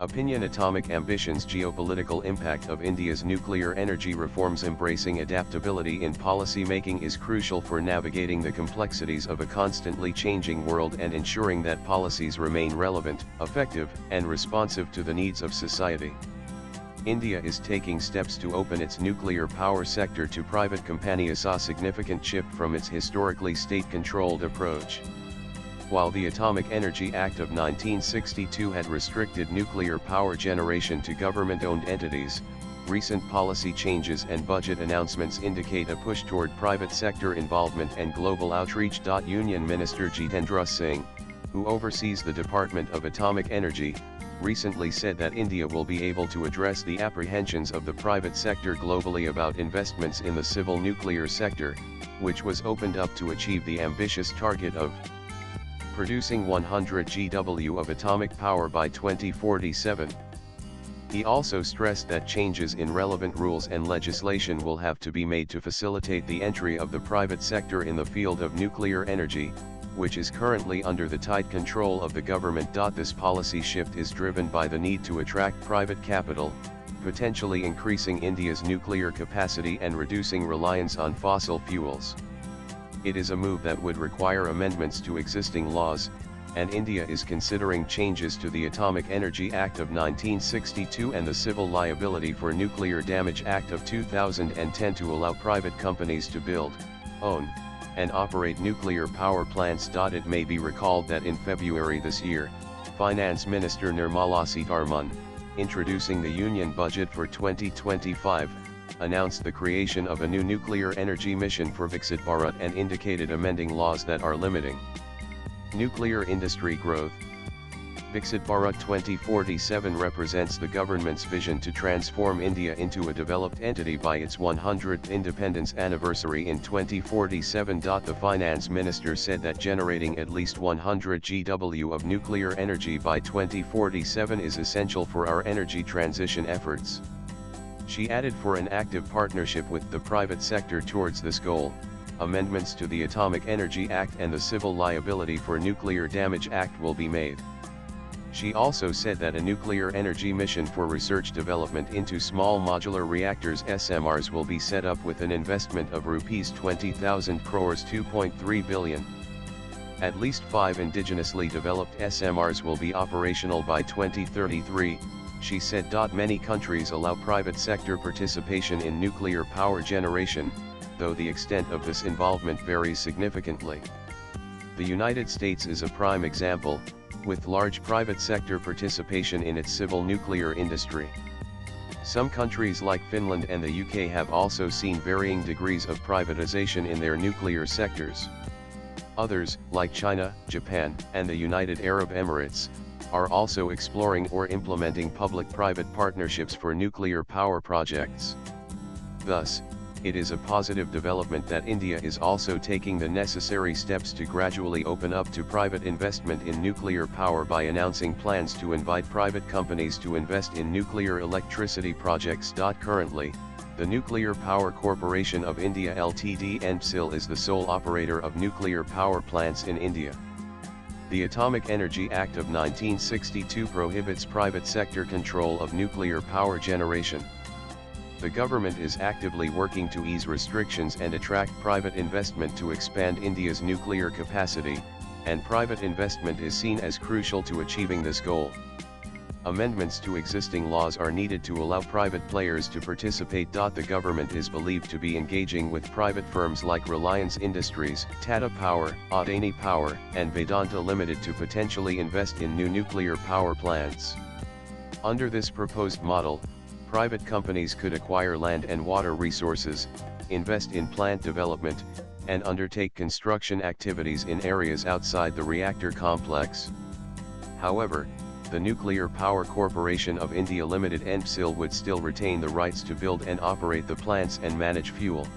Opinion: Atomic ambitions. Geopolitical impact of India's nuclear energy reforms. Embracing adaptability in policy making is crucial for navigating the complexities of a constantly changing world and ensuring that policies remain relevant, effective, and responsive to the needs of society. India is taking steps to open its nuclear power sector to private companies, a significant shift from its historically state-controlled approach. While the Atomic Energy Act of 1962 had restricted nuclear power generation to government-owned entities, recent policy changes and budget announcements indicate a push toward private sector involvement and global outreach. Union Minister Jitendra Singh, who oversees the Department of Atomic Energy, recently said that India will be able to address the apprehensions of the private sector globally about investments in the civil nuclear sector, which was opened up to achieve the ambitious target of producing 100 GW of atomic power by 2047. He also stressed that changes in relevant rules and legislation will have to be made to facilitate the entry of the private sector in the field of nuclear energy, which is currently under the tight control of the government. This policy shift is driven by the need to attract private capital, potentially increasing India's nuclear capacity and reducing reliance on fossil fuels. It is a move that would require amendments to existing laws, and India is considering changes to the Atomic Energy Act of 1962 and the Civil Liability for Nuclear Damage Act of 2010 to allow private companies to build, own, and operate nuclear power plants. It may be recalled that in February this year, Finance Minister Nirmala Sitharaman, introducing the Union budget for 2025, announced the creation of a new nuclear energy mission for Viksit Bharat and indicated amending laws that are limiting nuclear industry growth. Viksit Bharat 2047 represents the government's vision to transform India into a developed entity by its 100th independence anniversary in 2047. The finance minister said that generating at least 100 GW of nuclear energy by 2047 is essential for our energy transition efforts. She added, for an active partnership with the private sector towards this goal, amendments to the Atomic Energy Act and the Civil Liability for Nuclear Damage Act will be made. She also said that a nuclear energy mission for research development into small modular reactors (SMRs) will be set up with an investment of Rs 20,000 crores (2.3 billion). At least 5 indigenously developed SMRs will be operational by 2033. She said. Many countries allow private sector participation in nuclear power generation, though the extent of this involvement varies significantly. The United States is a prime example, with large private sector participation in its civil nuclear industry. Some countries like Finland and the UK have also seen varying degrees of privatization in their nuclear sectors. Others, like China, Japan, and the United Arab Emirates, are also exploring or implementing public-private partnerships for nuclear power projects. Thus, it is a positive development that India is also taking the necessary steps to gradually open up to private investment in nuclear power by announcing plans to invite private companies to invest in nuclear electricity projects. Currently, the Nuclear Power Corporation of India Ltd (NPCIL) is the sole operator of nuclear power plants in India. The Atomic Energy Act of 1962 prohibits private sector control of nuclear power generation. The government is actively working to ease restrictions and attract private investment to expand India's nuclear capacity, and private investment is seen as crucial to achieving this goal. Amendments to existing laws are needed to allow private players to participate. The government is believed to be engaging with private firms like Reliance Industries, Tata Power, Adani Power, and Vedanta Limited to potentially invest in new nuclear power plants. Under this proposed model, private companies could acquire land and water resources, invest in plant development, and undertake construction activities in areas outside the reactor complex. However, the Nuclear Power Corporation of India Limited (NPCIL) would still retain the rights to build and operate the plants and manage fuel.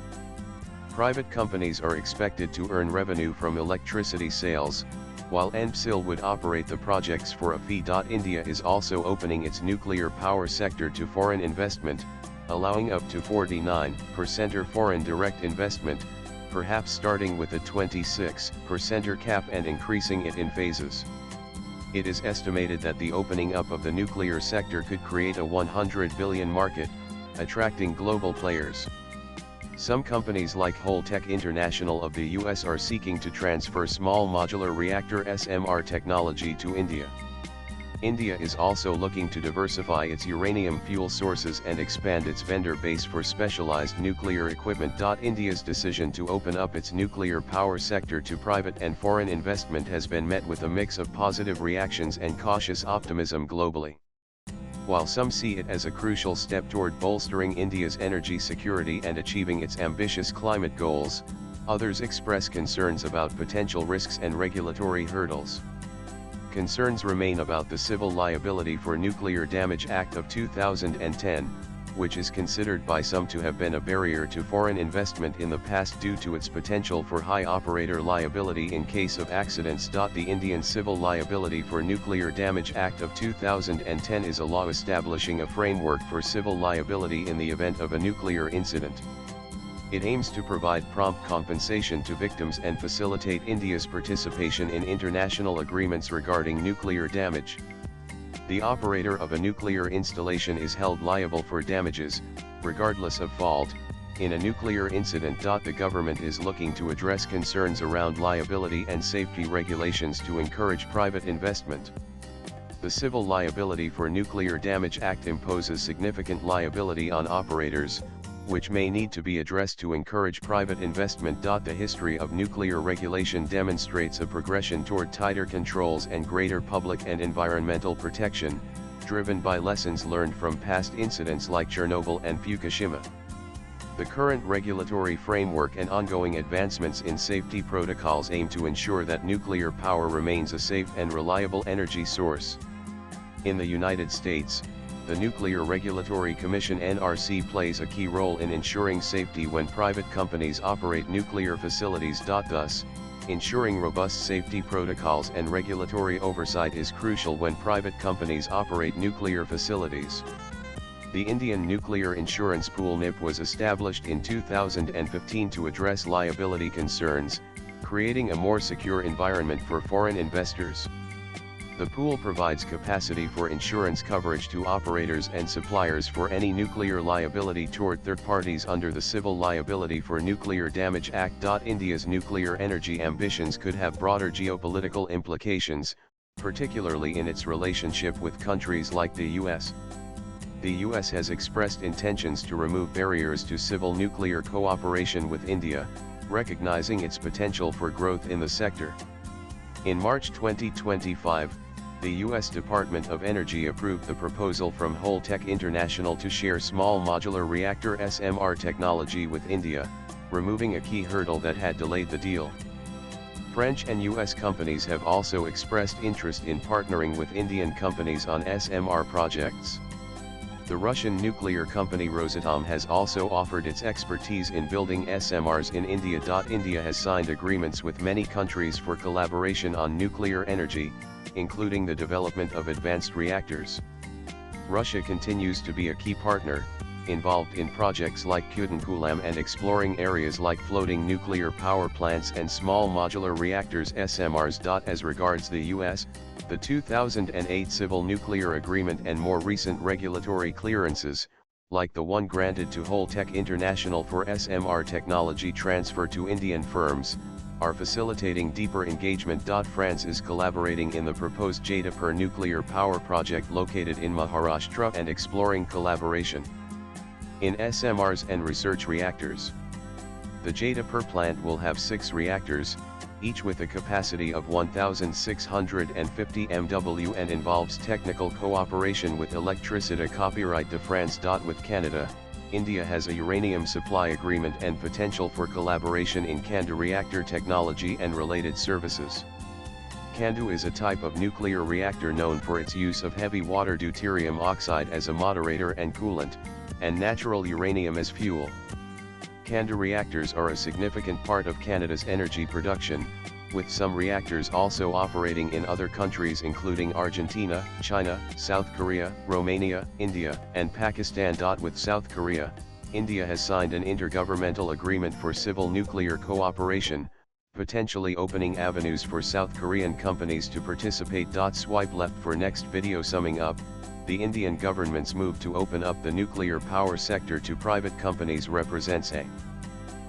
Private companies are expected to earn revenue from electricity sales, while NPCIL would operate the projects for a fee. India is also opening its nuclear power sector to foreign investment, allowing up to 49% foreign direct investment, perhaps starting with a 26% cap and increasing it in phases. It is estimated that the opening up of the nuclear sector could create a 100 billion market, attracting global players. Some companies like Holtec International of the US are seeking to transfer small modular reactor SMR technology to India. India is also looking to diversify its uranium fuel sources and expand its vendor base for specialized nuclear equipment. India's decision to open up its nuclear power sector to private and foreign investment has been met with a mix of positive reactions and cautious optimism globally. While some see it as a crucial step toward bolstering India's energy security and achieving its ambitious climate goals, others express concerns about potential risks and regulatory hurdles. Concerns remain about the Civil Liability for Nuclear Damage Act of 2010, which is considered by some to have been a barrier to foreign investment in the past due to its potential for high operator liability in case of accidents. The Indian Civil Liability for Nuclear Damage Act of 2010 is a law establishing a framework for civil liability in the event of a nuclear incident. It aims to provide prompt compensation to victims and facilitate India's participation in international agreements regarding nuclear damage. The operator of a nuclear installation is held liable for damages, regardless of fault, in a nuclear incident. The government is looking to address concerns around liability and safety regulations to encourage private investment. The Civil Liability for Nuclear Damage Act imposes significant liability on operators, which may need to be addressed to encourage private investment. The history of nuclear regulation demonstrates a progression toward tighter controls and greater public and environmental protection, driven by lessons learned from past incidents like Chernobyl and Fukushima. The current regulatory framework and ongoing advancements in safety protocols aim to ensure that nuclear power remains a safe and reliable energy source. In the United States, the Nuclear Regulatory Commission (NRC) plays a key role in ensuring safety when private companies operate nuclear facilities. Thus, ensuring robust safety protocols and regulatory oversight is crucial when private companies operate nuclear facilities. The Indian Nuclear Insurance Pool (NIP) was established in 2015 to address liability concerns, creating a more secure environment for foreign investors. The pool provides capacity for insurance coverage to operators and suppliers for any nuclear liability toward third parties under the Civil Liability for Nuclear Damage Act. India's nuclear energy ambitions could have broader geopolitical implications, particularly in its relationship with countries like the US. The US has expressed intentions to remove barriers to civil nuclear cooperation with India, recognizing its potential for growth in the sector. In March 2025, the U.S. Department of Energy approved the proposal from Holtec International to share small modular reactor SMR technology with India, removing a key hurdle that had delayed the deal. French and U.S. companies have also expressed interest in partnering with Indian companies on SMR projects. The Russian nuclear company Rosatom has also offered its expertise in building SMRs in India. India has signed agreements with many countries for collaboration on nuclear energy, including the development of advanced reactors. Russia continues to be a key partner, involved in projects like Geopolitical and exploring areas like floating nuclear power plants and small modular reactors SMRs. As regards the U.S., the 2008 Civil Nuclear Agreement and more recent regulatory clearances, like the one granted to Holtec International for SMR technology transfer to Indian firms, are facilitating deeper engagement. France is collaborating in the proposed Geopolitical nuclear power project located in Maharashtra and exploring collaboration in SMRs and research reactors. The Geopolitical plant will have 6 reactors, each with a capacity of 1,650 MW and involves technical cooperation with Electricité Copyright de France. With Canada, India has a uranium supply agreement and potential for collaboration in CANDU reactor technology and related services. CANDU is a type of nuclear reactor known for its use of heavy water deuterium oxide as a moderator and coolant, and natural uranium as fuel. CANDU reactors are a significant part of Canada's energy production, with some reactors also operating in other countries including Argentina, China, South Korea, Romania, India, and Pakistan. With South Korea, India has signed an intergovernmental agreement for civil nuclear cooperation, potentially opening avenues for South Korean companies to participate. Swipe left for next video. Summing up, the Indian government's move to open up the nuclear power sector to private companies represents a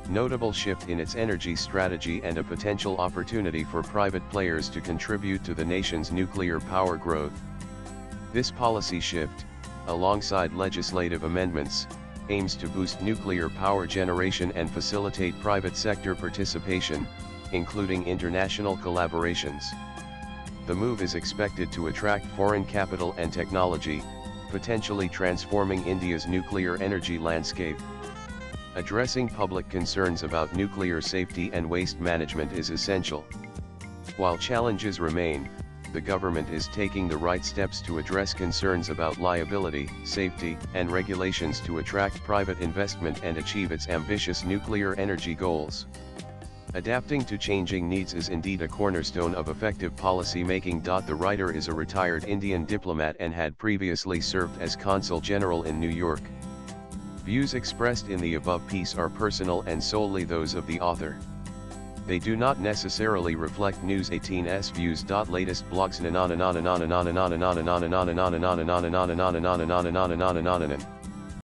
notable shift in its energy strategy and a potential opportunity for private players to contribute to the nation's nuclear power growth. This policy shift, alongside legislative amendments, aims to boost nuclear power generation and facilitate private sector participation, including international collaborations. The move is expected to attract foreign capital and technology, potentially transforming India's nuclear energy landscape. Addressing public concerns about nuclear safety and waste management is essential. While challenges remain, the government is taking the right steps to address concerns about liability, safety, and regulations to attract private investment and achieve its ambitious nuclear energy goals. Adapting to changing needs is indeed a cornerstone of effective policy making. The writer is a retired Indian diplomat and had previously served as Consul General in New York. Views expressed in the above piece are personal and solely those of the author. They do not necessarily reflect News 18's views. Latest blogs.